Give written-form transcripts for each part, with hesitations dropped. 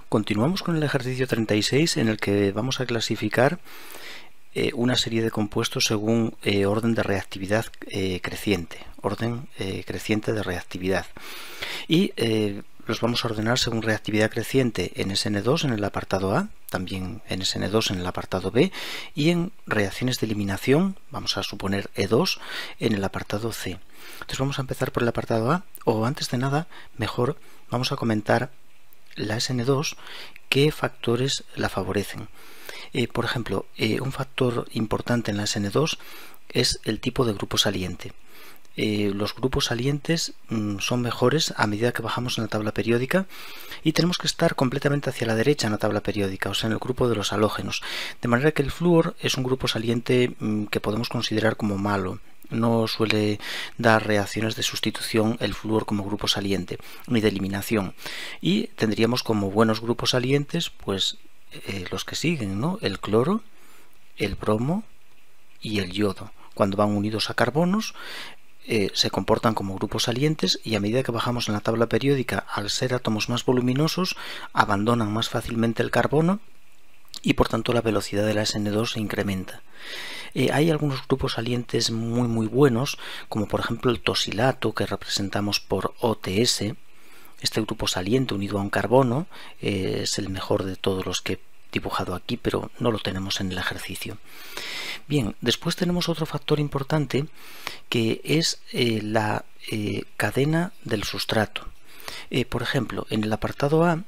Continuamos con el ejercicio 36 en el que vamos a clasificar una serie de compuestos según orden de reactividad creciente, orden creciente de reactividad. Y los vamos a ordenar según reactividad creciente en SN2 en el apartado A, también en SN2 en el apartado B, y en reacciones de eliminación, vamos a suponer E2, en el apartado C. Entonces vamos a empezar por el apartado A, o antes de nada, mejor vamos a comentar la SN2, qué factores la favorecen. Por ejemplo, un factor importante en la SN2 es el tipo de grupo saliente. Los grupos salientes son mejores a medida que bajamos en la tabla periódica y tenemos que estar completamente hacia la derecha en la tabla periódica, o sea, en el grupo de los halógenos. De manera que el flúor es un grupo saliente que podemos considerar como malo. No suele dar reacciones de sustitución el flúor como grupo saliente, ni de eliminación. Y tendríamos como buenos grupos salientes, pues los que siguen, ¿no? El cloro, el bromo y el yodo. Cuando van unidos a carbonos, se comportan como grupos salientes y a medida que bajamos en la tabla periódica, al ser átomos más voluminosos, abandonan más fácilmente el carbono y por tanto la velocidad de la SN2 se incrementa. Hay algunos grupos salientes muy buenos, como por ejemplo el tosilato, que representamos por OTS. Este grupo saliente unido a un carbono es el mejor de todos los que he dibujado aquí, pero no lo tenemos en el ejercicio. Bien, después tenemos otro factor importante que es la cadena del sustrato. Por ejemplo, en el apartado A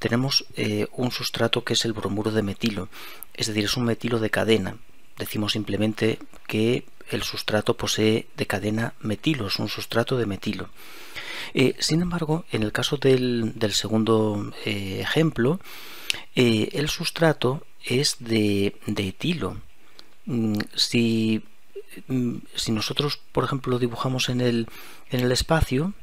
tenemos un sustrato que es el bromuro de metilo, es decir, es un metilo de cadena. Decimos simplemente que el sustrato posee de cadena metilo, es un sustrato de metilo. Sin embargo, en el caso del segundo ejemplo, el sustrato es de etilo. Si nosotros, por ejemplo, lo dibujamos en el espacio,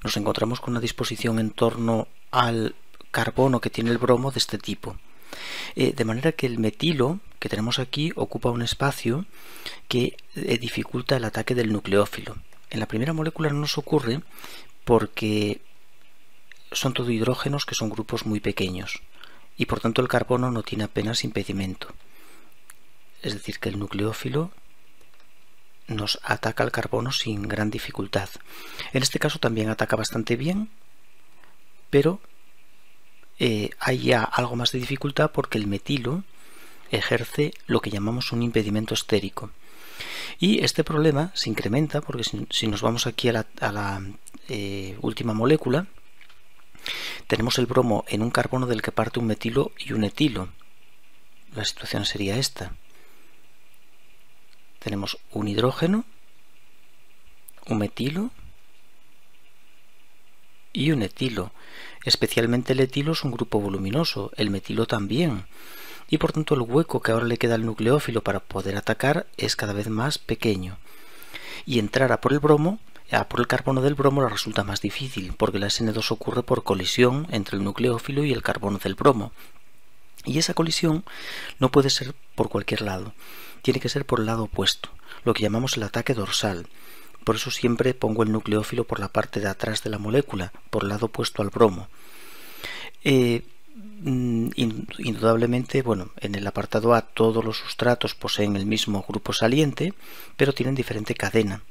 nos encontramos con una disposición en torno al carbono que tiene el bromo de este tipo. De manera que el metilo que tenemos aquí ocupa un espacio que dificulta el ataque del nucleófilo. En la primera molécula no nos ocurre porque son todo hidrógenos que son grupos muy pequeños y por tanto el carbono no tiene apenas impedimento. Es decir, que el nucleófilo nos ataca al carbono sin gran dificultad. En este caso también ataca bastante bien, pero hay ya algo más de dificultad porque el metilo ejerce lo que llamamos un impedimento estérico. Y este problema se incrementa porque si nos vamos aquí a la última molécula, tenemos el bromo en un carbono del que parte un metilo y un etilo. La situación sería esta. Tenemos un hidrógeno, un metilo y un etilo. Especialmente el etilo es un grupo voluminoso, el metilo también. Y por tanto el hueco que ahora le queda al nucleófilo para poder atacar es cada vez más pequeño. Y entrar a por el bromo, por el carbono del bromo, le resulta más difícil, porque la SN2 ocurre por colisión entre el nucleófilo y el carbono del bromo. Y esa colisión no puede ser por cualquier lado, tiene que ser por el lado opuesto, lo que llamamos el ataque dorsal. Por eso siempre pongo el nucleófilo por la parte de atrás de la molécula, por el lado opuesto al bromo. Indudablemente, bueno, en el apartado A todos los sustratos poseen el mismo grupo saliente, pero tienen diferente cadena.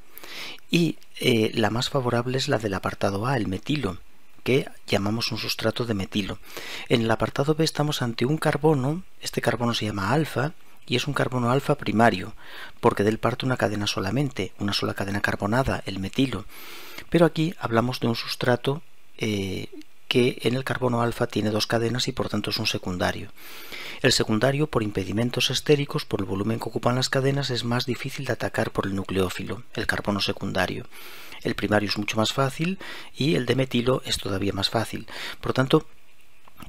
Y la más favorable es la del apartado A, el metilo, que llamamos un sustrato de metilo. En el apartado B estamos ante un carbono, este carbono se llama alfa, y es un carbono alfa primario, porque de él parte una cadena solamente, una sola cadena carbonada, el metilo. Pero aquí hablamos de un sustrato que en el carbono alfa tiene dos cadenas y por tanto es un secundario. El secundario, por impedimentos estéricos, por el volumen que ocupan las cadenas, es más difícil de atacar por el nucleófilo, el carbono secundario. El primario es mucho más fácil y el de metilo es todavía más fácil. Por tanto,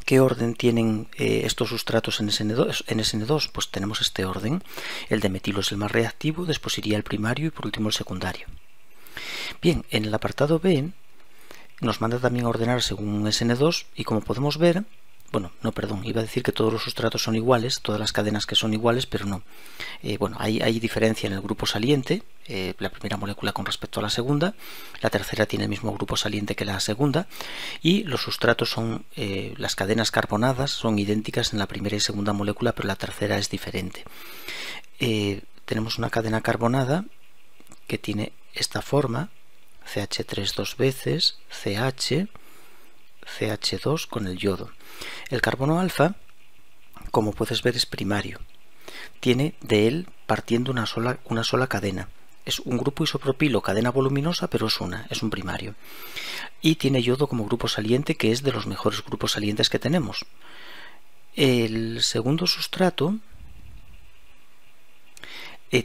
¿qué orden tienen estos sustratos en SN2? Pues tenemos este orden. El de metilo es el más reactivo, después iría el primario y por último el secundario. Bien, en el apartado B nos manda también a ordenar según SN2 y como podemos ver, bueno, no, perdón, iba a decir que todos los sustratos son iguales, todas las cadenas que son iguales, pero no. Bueno, hay diferencia en el grupo saliente, la primera molécula con respecto a la segunda, la tercera tiene el mismo grupo saliente que la segunda, y los sustratos son, las cadenas carbonadas son idénticas en la primera y segunda molécula, pero la tercera es diferente. Tenemos una cadena carbonada que tiene esta forma, CH3 dos veces, CH, CH2 con el yodo. El carbono alfa, como puedes ver, es primario. Tiene de él partiendo una sola cadena. Es un grupo isopropilo, cadena voluminosa, pero es un primario. Y tiene yodo como grupo saliente, que es de los mejores grupos salientes que tenemos. El segundo sustrato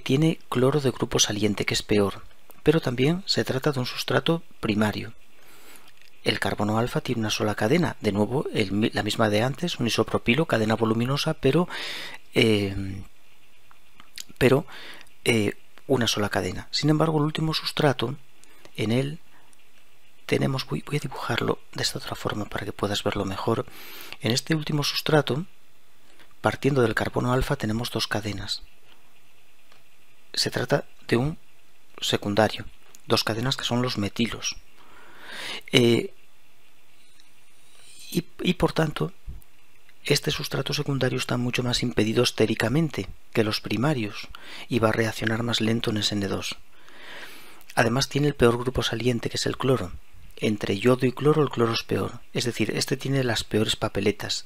tiene cloro de grupo saliente, que es peor, pero también se trata de un sustrato primario. El carbono alfa tiene una sola cadena, de nuevo la misma de antes, un isopropilo, cadena voluminosa, pero una sola cadena. Sin embargo, el último sustrato, en él tenemos, voy a dibujarlo de esta otra forma para que puedas verlo mejor. En este último sustrato, partiendo del carbono alfa, tenemos dos cadenas. Se trata de un secundario, dos cadenas que son los metilos. Y por tanto, este sustrato secundario está mucho más impedido estéricamente que los primarios y va a reaccionar más lento en SN2. Además tiene el peor grupo saliente, que es el cloro. Entre yodo y cloro, el cloro es peor. Es decir, este tiene las peores papeletas.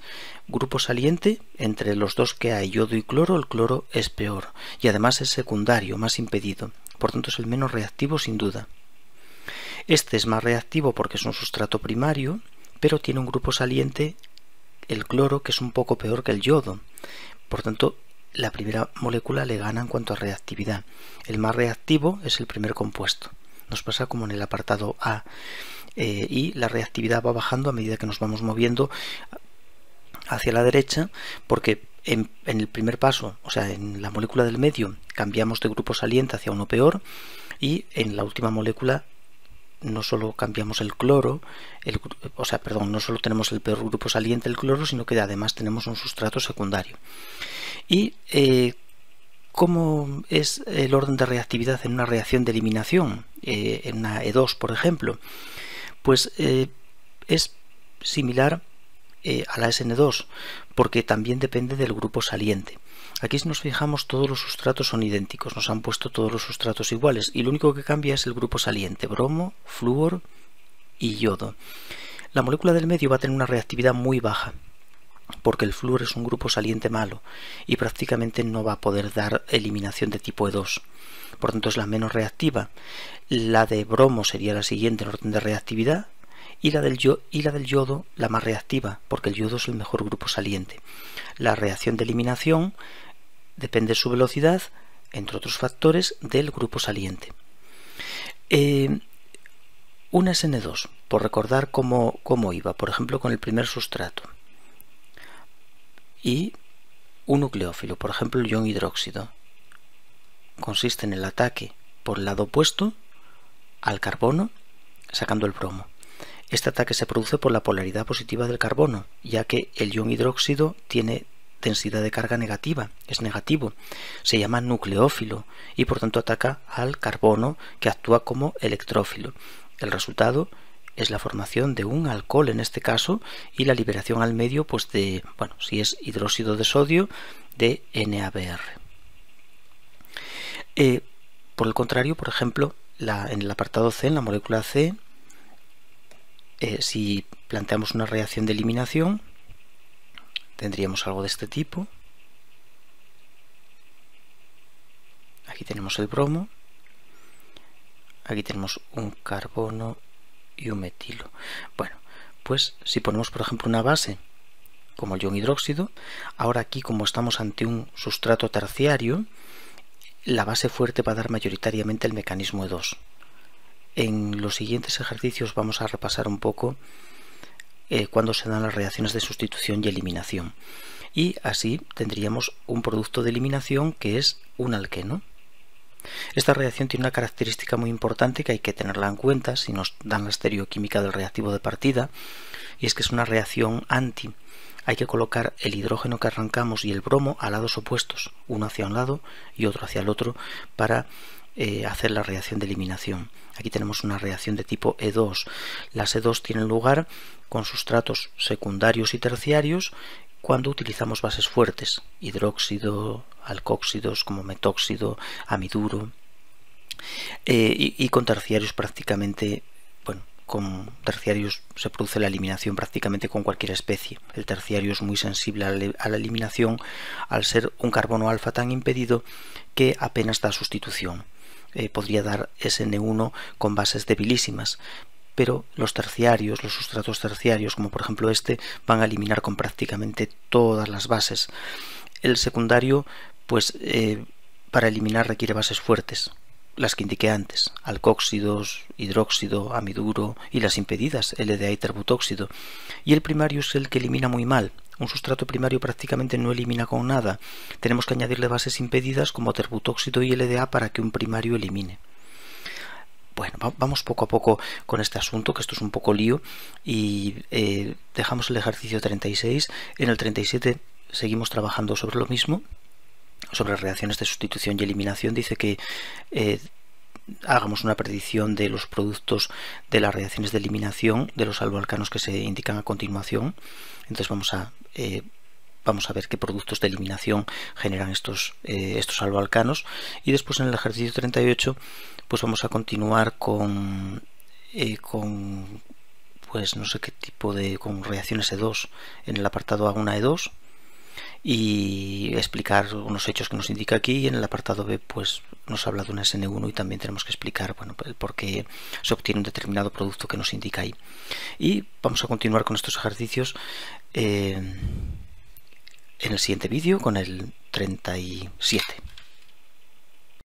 Grupo saliente, entre los dos que hay, yodo y cloro, el cloro es peor. Y además es secundario, más impedido. Por tanto, es el menos reactivo sin duda. Este es más reactivo porque es un sustrato primario, pero tiene un grupo saliente, el cloro, que es un poco peor que el yodo. Por tanto, la primera molécula le gana en cuanto a reactividad. El más reactivo es el primer compuesto. Nos pasa como en el apartado A. Y la reactividad va bajando a medida que nos vamos moviendo hacia la derecha, porque en el primer paso, o sea, en la molécula del medio, cambiamos de grupo saliente hacia uno peor, y en la última molécula no solo cambiamos el cloro, no solo tenemos el peor grupo saliente, el cloro, sino que además tenemos un sustrato secundario. Y ¿cómo es el orden de reactividad en una reacción de eliminación? En una E2, por ejemplo, pues es similar a la SN2, porque también depende del grupo saliente. Aquí, si nos fijamos, todos los sustratos son idénticos, nos han puesto todos los sustratos iguales, y lo único que cambia es el grupo saliente, bromo, flúor y yodo. La molécula del medio va a tener una reactividad muy baja, porque el flúor es un grupo saliente malo y prácticamente no va a poder dar eliminación de tipo E2. Por tanto, es la menos reactiva. La de bromo sería la siguiente en orden de reactividad, y la del yodo la más reactiva, porque el yodo es el mejor grupo saliente. La reacción de eliminación depende de su velocidad, entre otros factores, del grupo saliente. Una SN2, por recordar cómo iba, por ejemplo, con el primer sustrato y un nucleófilo, por ejemplo el ion hidróxido, consiste en el ataque por el lado opuesto al carbono, sacando el bromo. Este ataque se produce por la polaridad positiva del carbono, ya que el ion hidróxido tiene densidad de carga negativa, es negativo, se llama nucleófilo y por tanto ataca al carbono, que actúa como electrófilo. El resultado es la formación de un alcohol en este caso y la liberación al medio, pues de, bueno, si es hidróxido de sodio, de NaBr. Por el contrario, por ejemplo, en el apartado C, en la molécula C, si planteamos una reacción de eliminación, tendríamos algo de este tipo. Aquí tenemos el bromo, aquí tenemos un carbono y un metilo. Bueno, pues si ponemos por ejemplo una base como el ion hidróxido, ahora aquí, como estamos ante un sustrato terciario, la base fuerte va a dar mayoritariamente el mecanismo E2. En los siguientes ejercicios vamos a repasar un poco cuándo se dan las reacciones de sustitución y eliminación. Y así tendríamos un producto de eliminación que es un alqueno. Esta reacción tiene una característica muy importante que hay que tenerla en cuenta si nos dan la estereoquímica del reactivo de partida, y es que es una reacción anti. Hay que colocar el hidrógeno que arrancamos y el bromo a lados opuestos, uno hacia un lado y otro hacia el otro, para hacer la reacción de eliminación. Aquí tenemos una reacción de tipo E2. Las E2 tienen lugar con sustratos secundarios y terciarios cuando utilizamos bases fuertes, hidróxido, alcóxidos como metóxido, amiduro, y con terciarios prácticamente, bueno, con terciarios se produce la eliminación prácticamente con cualquier especie. El terciario es muy sensible a la eliminación al ser un carbono alfa tan impedido que apenas da sustitución. Podría dar SN1 con bases debilísimas, pero los terciarios, los sustratos terciarios, como por ejemplo este, van a eliminar con prácticamente todas las bases. El secundario, pues para eliminar requiere bases fuertes, las que indiqué antes, alcóxidos, hidróxido, amiduro y las impedidas, LDA y terbutóxido. Y el primario es el que elimina muy mal. Un sustrato primario prácticamente no elimina con nada. Tenemos que añadirle bases impedidas como terbutóxido y LDA para que un primario elimine. Bueno, vamos poco a poco con este asunto, que esto es un poco lío, y dejamos el ejercicio 36. En el 37 seguimos trabajando sobre lo mismo, sobre reacciones de sustitución y eliminación. Dice que hagamos una predicción de los productos de las reacciones de eliminación de los alcoalcanos que se indican a continuación. Entonces vamos a ver qué productos de eliminación generan estos alcoalcanos, y después en el ejercicio 38 pues vamos a continuar con pues no sé qué tipo con reacciones E2 en el apartado A1 E2, y explicar unos hechos que nos indica aquí, y en el apartado B pues nos habla de una SN1 y también tenemos que explicar, bueno, el por qué se obtiene un determinado producto que nos indica ahí. Y vamos a continuar con estos ejercicios en el siguiente vídeo, con el 37.